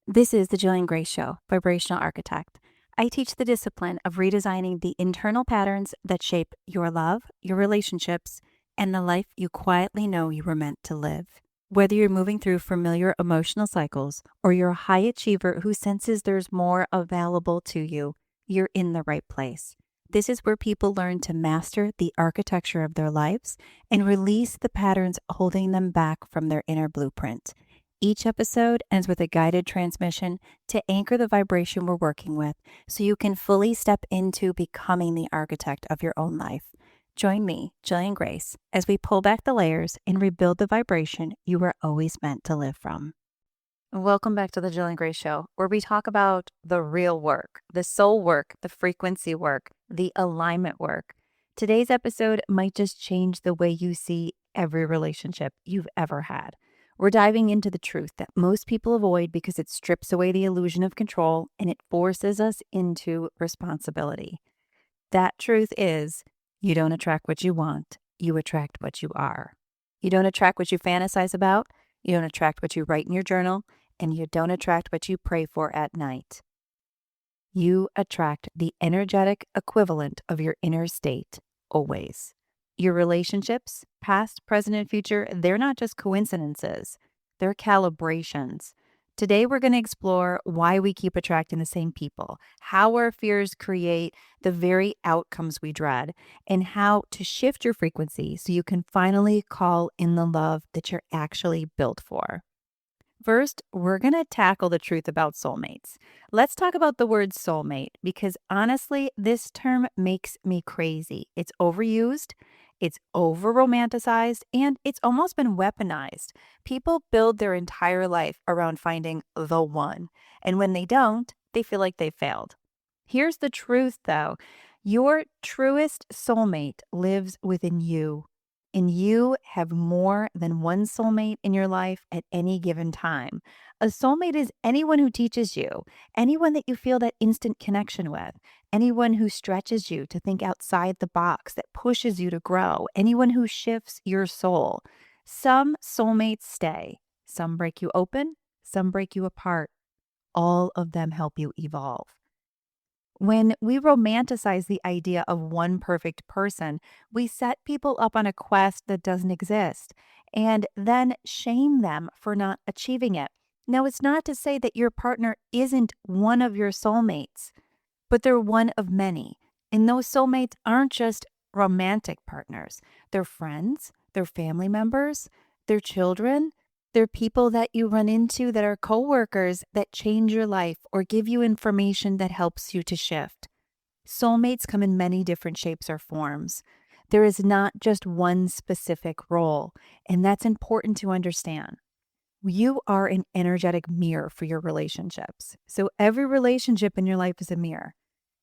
This is the Jillian Greyse Show, Vibrational Architect. I teach the discipline of redesigning the internal patterns that shape your love, your relationships, and the life you quietly know you were meant to live. Whether you're moving through familiar emotional cycles or you're a high achiever who senses there's more available to you, you're in the right place. This is where people learn to master the architecture of their lives and release the patterns holding them back from their inner blueprint. Each episode ends with a guided transmission to anchor the vibration we're working with so you can fully step into becoming the architect of your own life. Join me, Jillian Greyse, as we pull back the layers and rebuild the vibration you were always meant to live from. Welcome back to the Jillian Greyse Show, where we talk about the real work, the soul work, the frequency work, the alignment work. Today's episode might just change the way you see every relationship you've ever had. We're diving into the truth that most people avoid because it strips away the illusion of control and it forces us into responsibility. That truth is, you don't attract what you want, you attract what you are. You don't attract what you fantasize about, you don't attract what you write in your journal, and you don't attract what you pray for at night. You attract the energetic equivalent of your inner state, always. Your relationships, past, present, and future, they're not just coincidences, they're calibrations. Today, we're going to explore why we keep attracting the same people, how our fears create the very outcomes we dread, and how to shift your frequency so you can finally call in the love that you're actually built for. First, we're going to tackle the truth about soulmates. Let's talk about the word soulmate because honestly, this term makes me crazy. It's overused, it's over romanticized, and it's almost been weaponized. People build their entire life around finding the one, and when they don't, they feel like they failed. Here's the truth though, your truest soulmate lives within you. And you have more than one soulmate in your life at any given time. A soulmate is anyone who teaches you, anyone that you feel that instant connection with, anyone who stretches you to think outside the box, that pushes you to grow, anyone who shifts your soul. Some soulmates stay, some break you open, some break you apart. All of them help you evolve. When we romanticize the idea of one perfect person, we set people up on a quest that doesn't exist and then shame them for not achieving it. Now, it's not to say that your partner isn't one of your soulmates, but they're one of many. And those soulmates aren't just romantic partners, they're friends, they're family members, they're children. They're people that you run into that are coworkers that change your life or give you information that helps you to shift. Soulmates come in many different shapes or forms. There is not just one specific role, and that's important to understand. You are an energetic mirror for your relationships. So every relationship in your life is a mirror,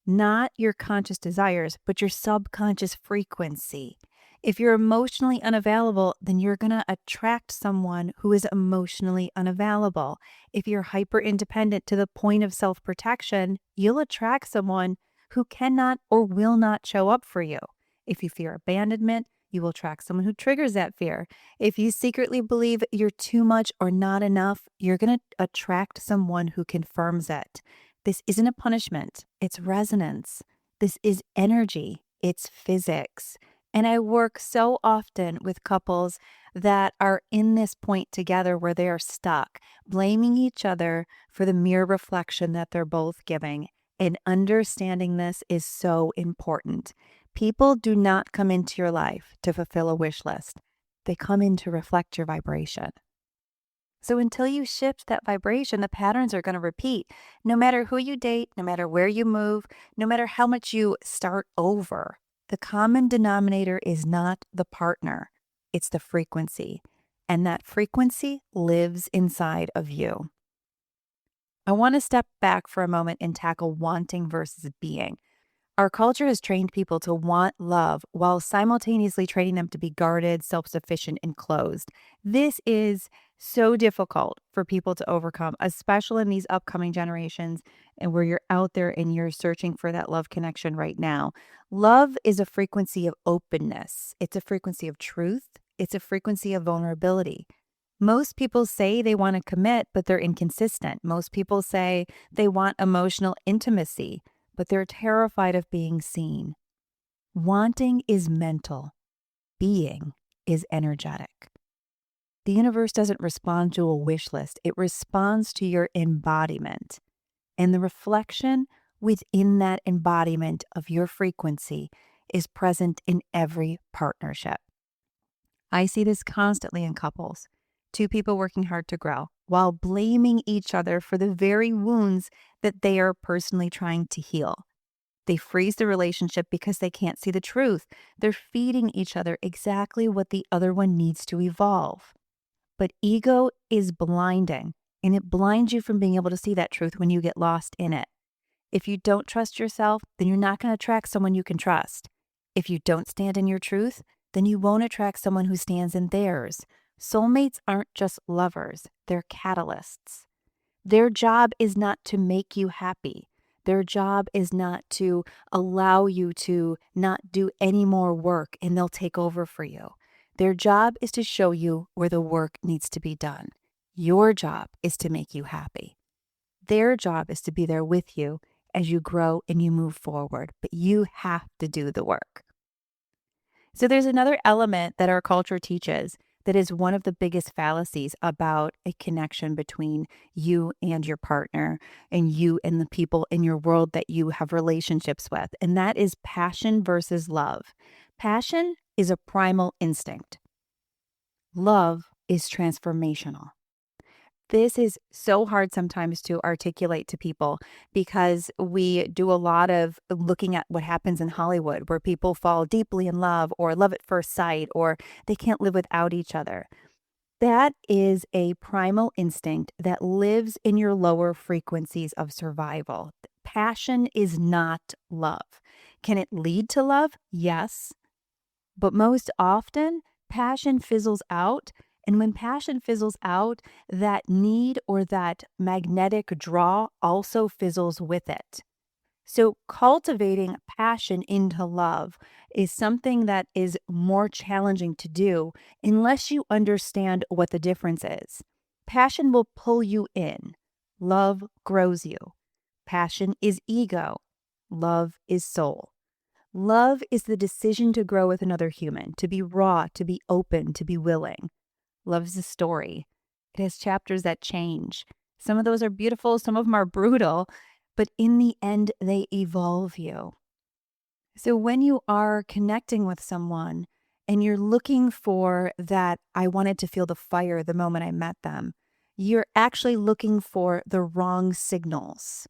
not your conscious desires, but your subconscious frequency. If you're emotionally unavailable, then you're going to attract someone who is emotionally unavailable. If you're hyper independent to the point of self protection, you'll attract someone who cannot or will not show up for you. If you fear abandonment, you will attract someone who triggers that fear. If you secretly believe you're too much or not enough, you're going to attract someone who confirms it. This isn't a punishment, it's resonance. This is energy, it's physics. And I work so often with couples that are in this point together where they are stuck, blaming each other for the mere reflection that they're both giving. And understanding this is so important. People do not come into your life to fulfill a wish list. They come in to reflect your vibration. So until you shift that vibration, the patterns are going to repeat. No matter who you date, no matter where you move, no matter how much you start over, the common denominator is not the partner, it's the frequency. And that frequency lives inside of you. I want to step back for a moment and tackle wanting versus being. Our culture has trained people to want love while simultaneously training them to be guarded, self-sufficient, and closed. This is so difficult for people to overcome, especially in these upcoming generations and where you're out there and you're searching for that love connection right now. Love is a frequency of openness. It's a frequency of truth. It's a frequency of vulnerability. Most people say they want to commit, but they're inconsistent. Most people say they want emotional intimacy, but they're terrified of being seen. Wanting is mental, being is energetic. The universe doesn't respond to a wish list, it responds to your embodiment. And the reflection within that embodiment of your frequency is present in every partnership. I see this constantly in couples. Two people working hard to grow while blaming each other for the very wounds that they are personally trying to heal. They freeze the relationship because they can't see the truth. They're feeding each other exactly what the other one needs to evolve. But ego is blinding, and it blinds you from being able to see that truth when you get lost in it. If you don't trust yourself, then you're not going to attract someone you can trust. If you don't stand in your truth, then you won't attract someone who stands in theirs. Soulmates aren't just lovers, they're catalysts. Their job is not to make you happy. Their job is not to allow you to not do any more work and they'll take over for you. Their job is to show you where the work needs to be done. Your job is to make you happy. Their job is to be there with you as you grow and you move forward, but you have to do the work. So there's another element that our culture teaches that is one of the biggest fallacies about a connection between you and your partner and you and the people in your world that you have relationships with, and that is passion versus love. Passion is a primal instinct. Love is transformational. This is so hard sometimes to articulate to people because we do a lot of looking at what happens in Hollywood where people fall deeply in love or love at first sight or they can't live without each other. That is a primal instinct that lives in your lower frequencies of survival. Passion is not love. Can it lead to love? Yes. But most often, passion fizzles out. And when passion fizzles out, that need or that magnetic draw also fizzles with it. So, cultivating passion into love is something that is more challenging to do unless you understand what the difference is. Passion will pull you in, love grows you. Passion is ego, love is soul. Love is the decision to grow with another human, to be raw, to be open, to be willing. Love is a story. It has chapters that change. Some of those are beautiful, some of them are brutal, but in the end, they evolve you. So when you are connecting with someone and you're looking for that, I wanted to feel the fire the moment I met them, you're actually looking for the wrong signals.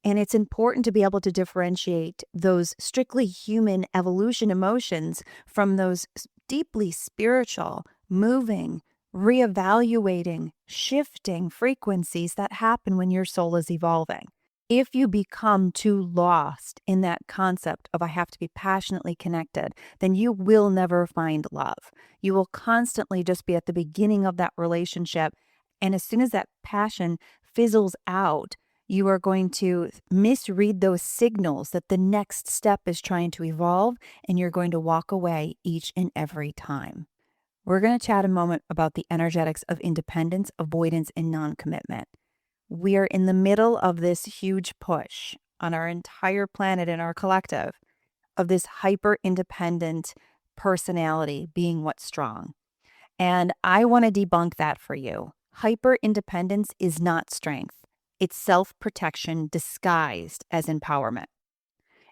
And it's important to be able to differentiate those strictly human evolution emotions from those deeply spiritual, moving, reevaluating, shifting frequencies that happen when your soul is evolving. If you become too lost in that concept of I have to be passionately connected, then you will never find love. You will constantly just be at the beginning of that relationship. And as soon as that passion fizzles out, you are going to misread those signals that the next step is trying to evolve, and you're going to walk away each and every time. We're going to chat a moment about the energetics of independence, avoidance, and non-commitment. We are in the middle of this huge push on our entire planet and our collective of this hyper-independent personality being what's strong. And I want to debunk that for you. Hyper-independence is not strength. It's self-protection disguised as empowerment.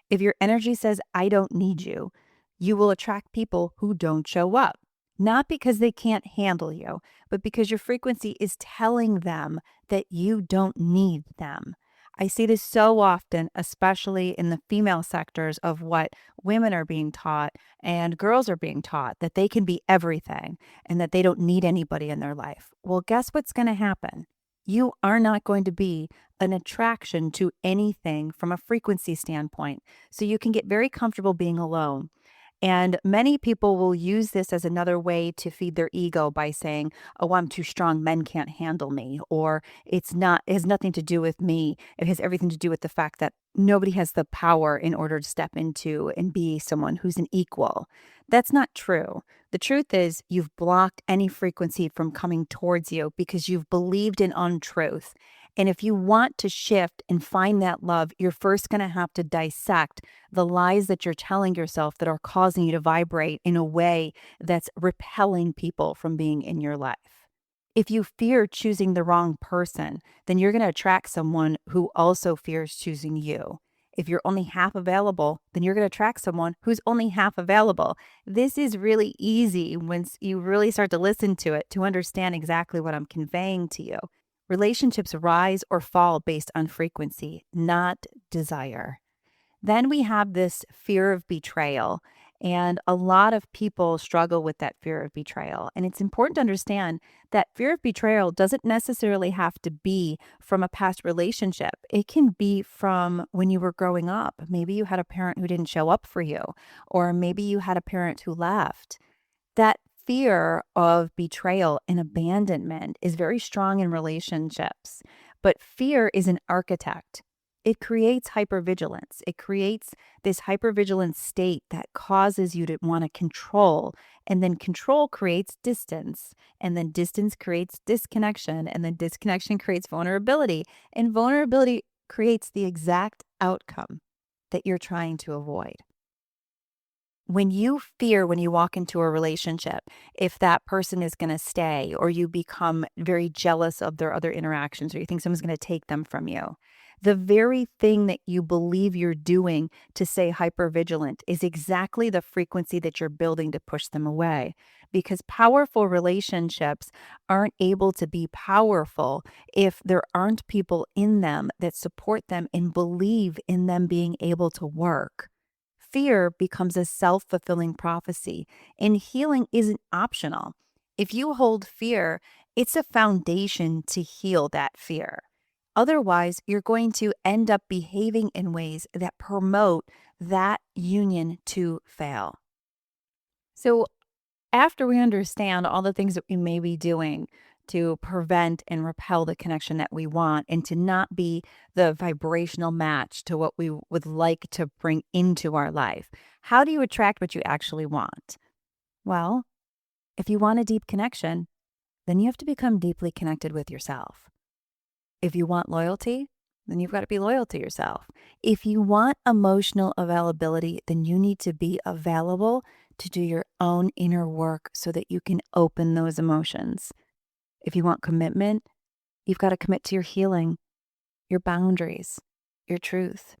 If your energy says, I don't need you, you will attract people who don't show up. Not because they can't handle you, but because your frequency is telling them that you don't need them. I see this so often, especially in the female sectors of what women are being taught and girls are being taught, that they can be everything and that they don't need anybody in their life. Well, guess what's going to happen? You are not going to be an attraction to anything from a frequency standpoint. So you can get very comfortable being alone. And many people will use this as another way to feed their ego by saying, "Oh, I'm too strong. Men can't handle me." Or it has nothing to do with me. It has everything to do with the fact that nobody has the power in order to step into and be someone who's an equal. That's not true. The truth is, you've blocked any frequency from coming towards you because you've believed in untruth. And if you want to shift and find that love, you're first going to have to dissect the lies that you're telling yourself that are causing you to vibrate in a way that's repelling people from being in your life. If you fear choosing the wrong person, then you're going to attract someone who also fears choosing you. If you're only half available, then you're going to attract someone who's only half available. This is really easy once you really start to listen to it to understand exactly what I'm conveying to you. Relationships rise or fall based on frequency, not desire. Then we have this fear of betrayal. And a lot of people struggle with that fear of betrayal. And it's important to understand that fear of betrayal doesn't necessarily have to be from a past relationship. It can be from when you were growing up. Maybe you had a parent who didn't show up for you, or maybe you had a parent who left. That fear of betrayal and abandonment is very strong in relationships, but fear is an architect. It creates hypervigilance. It creates this hypervigilant state that causes you to want to control, and then control creates distance, and then distance creates disconnection, and then disconnection creates vulnerability, and vulnerability creates the exact outcome that you're trying to avoid. When you fear when you walk into a relationship, if that person is going to stay, or you become very jealous of their other interactions, or you think someone's going to take them from you, the very thing that you believe you're doing to say hypervigilant is exactly the frequency that you're building to push them away. Because powerful relationships aren't able to be powerful if there aren't people in them that support them and believe in them being able to work. Fear becomes a self-fulfilling prophecy, and healing isn't optional. If you hold fear, it's a foundation to heal that fear. Otherwise, you're going to end up behaving in ways that promote that union to fail. So, after we understand all the things that we may be doing to prevent and repel the connection that we want and to not be the vibrational match to what we would like to bring into our life, how do you attract what you actually want? Well, if you want a deep connection, then you have to become deeply connected with yourself. If you want loyalty, then you've got to be loyal to yourself. If you want emotional availability, then you need to be available to do your own inner work so that you can open those emotions. If you want commitment, you've got to commit to your healing, your boundaries, your truth.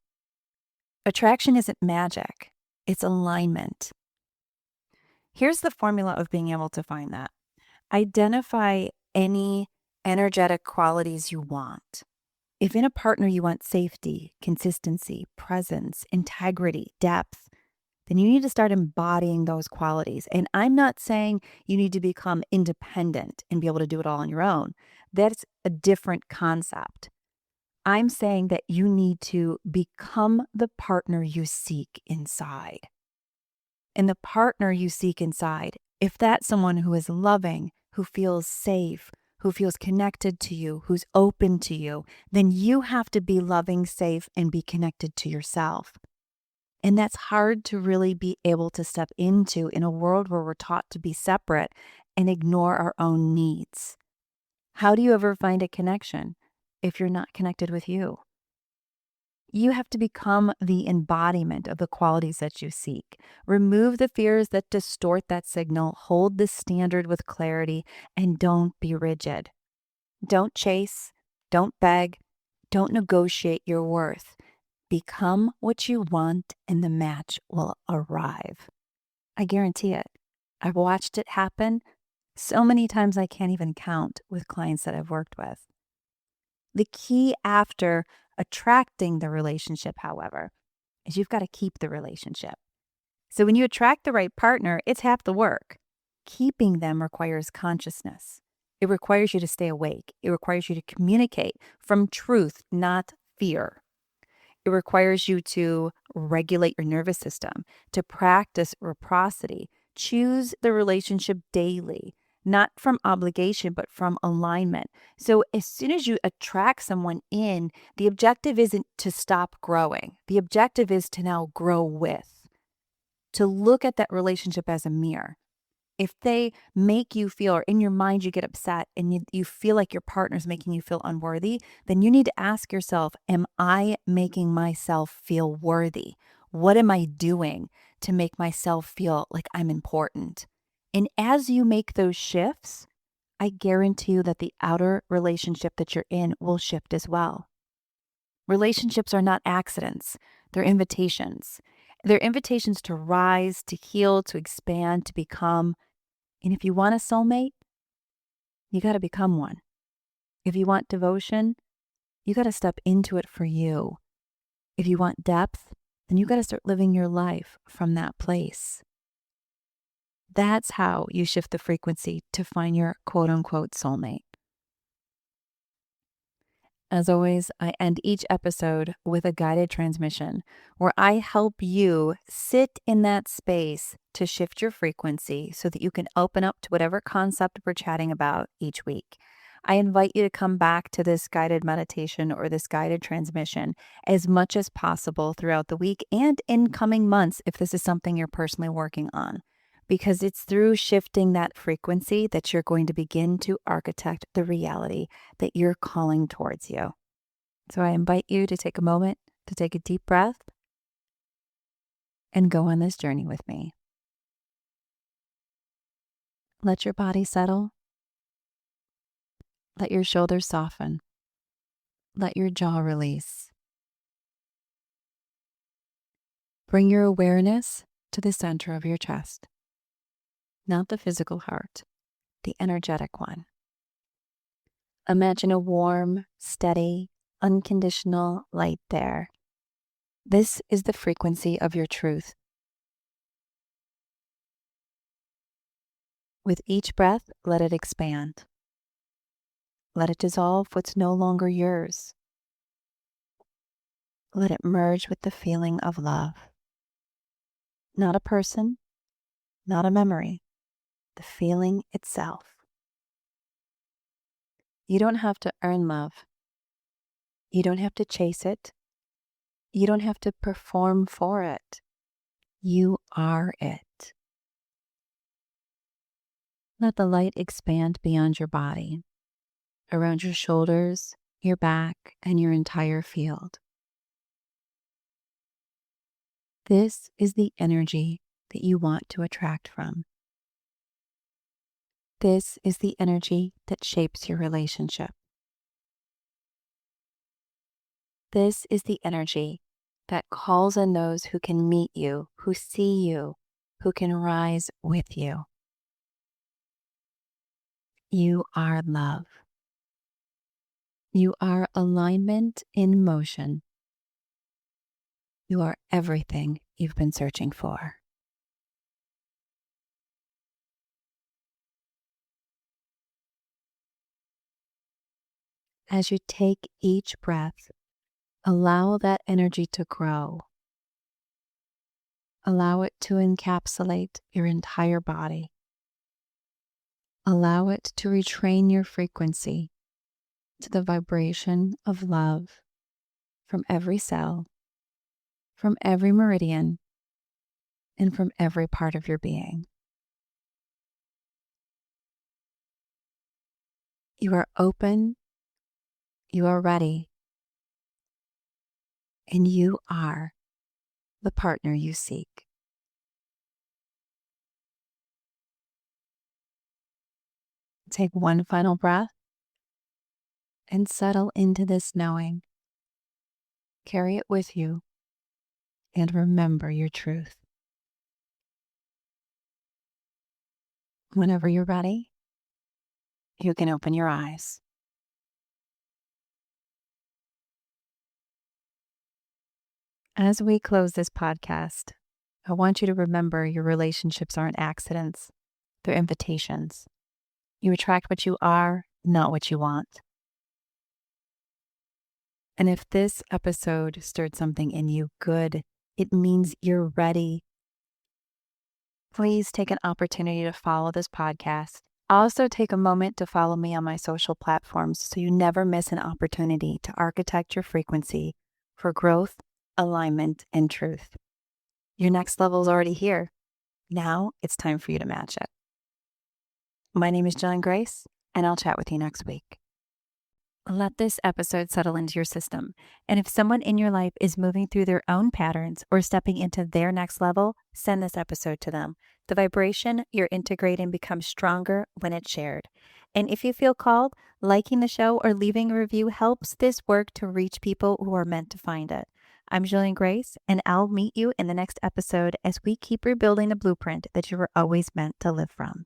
Attraction isn't magic, it's alignment. Here's the formula of being able to find that. Identify any energetic qualities you want. If in a partner you want safety, consistency, presence, integrity, depth, then you need to start embodying those qualities. And I'm not saying you need to become independent and be able to do it all on your own. That's a different concept. I'm saying that you need to become the partner you seek inside. And the partner you seek inside, if that's someone who is loving, who feels safe, who feels connected to you, who's open to you, then you have to be loving, safe, and be connected to yourself. And that's hard to really be able to step into in a world where we're taught to be separate and ignore our own needs. How do you ever find a connection if you're not connected with you? You have to become the embodiment of the qualities that you seek. Remove the fears that distort that signal, hold the standard with clarity, and don't be rigid. Don't chase, don't beg, don't negotiate your worth. Become what you want and the match will arrive. I guarantee it. I've watched it happen so many times I can't even count with clients that I've worked with. The key after attracting the relationship, however, is you've got to keep the relationship. So when you attract the right partner, it's half the work. Keeping them requires consciousness. It requires you to stay awake. It requires you to communicate from truth, not fear. It requires you to regulate your nervous system, to practice reciprocity, choose the relationship daily, not from obligation, but from alignment. So as soon as you attract someone in, the objective isn't to stop growing. The objective is to now grow with, to look at that relationship as a mirror. If they make you feel, or in your mind you get upset and you feel like your partner's making you feel unworthy, then you need to ask yourself, am I making myself feel worthy? What am I doing to make myself feel like I'm important? And as you make those shifts, I guarantee you that the outer relationship that you're in will shift as well. Relationships are not accidents, they're invitations. They're invitations to rise, to heal, to expand, to become. And if you want a soulmate, you got to become one. If you want devotion, you got to step into it for you. If you want depth, then you got to start living your life from that place. That's how you shift the frequency to find your quote unquote soulmate. As always, I end each episode with a guided transmission where I help you sit in that space to shift your frequency so that you can open up to whatever concept we're chatting about each week. I invite you to come back to this guided meditation or this guided transmission as much as possible throughout the week and in coming months if this is something you're personally working on. Because it's through shifting that frequency that you're going to begin to architect the reality that you're calling towards you. So I invite you to take a moment to take a deep breath and go on this journey with me. Let your body settle. Let your shoulders soften. Let your jaw release. Bring your awareness to the center of your chest, not the physical heart, the energetic one. Imagine a warm, steady, unconditional light there. This is the frequency of your truth. With each breath, let it expand. Let it dissolve what's no longer yours. Let it merge with the feeling of love. Not a person, not a memory, the feeling itself. You don't have to earn love. You don't have to chase it. You don't have to perform for it. You are it. Let the light expand beyond your body, around your shoulders, your back, and your entire field. This is the energy that you want to attract from. This is the energy that shapes your relationship. This is the energy that calls in those who can meet you, who see you, who can rise with you. You are love. You are alignment in motion. You are everything you've been searching for. As you take each breath, allow that energy to grow. Allow it to encapsulate your entire body. Allow it to retrain your frequency to the vibration of love from every cell, from every meridian, and from every part of your being. You are open, you are ready, and you are the partner you seek. Take one final breath and settle into this knowing. Carry it with you and remember your truth. Whenever you're ready, you can open your eyes. As we close this podcast, I want you to remember your relationships aren't accidents, they're invitations. You attract what you are, not what you want. And if this episode stirred something in you good, it means you're ready. Please take an opportunity to follow this podcast. Also, take a moment to follow me on my social platforms so you never miss an opportunity to architect your frequency for growth, alignment, and truth. Your next level is already here. Now it's time for you to match it. My name is Jillian Greyse, and I'll chat with you next week. Let this episode settle into your system. And if someone in your life is moving through their own patterns or stepping into their next level, send this episode to them. The vibration you're integrating becomes stronger when it's shared. And if you feel called, liking the show or leaving a review helps this work to reach people who are meant to find it. I'm Jillian Greyse, and I'll meet you in the next episode as we keep rebuilding the blueprint that you were always meant to live from.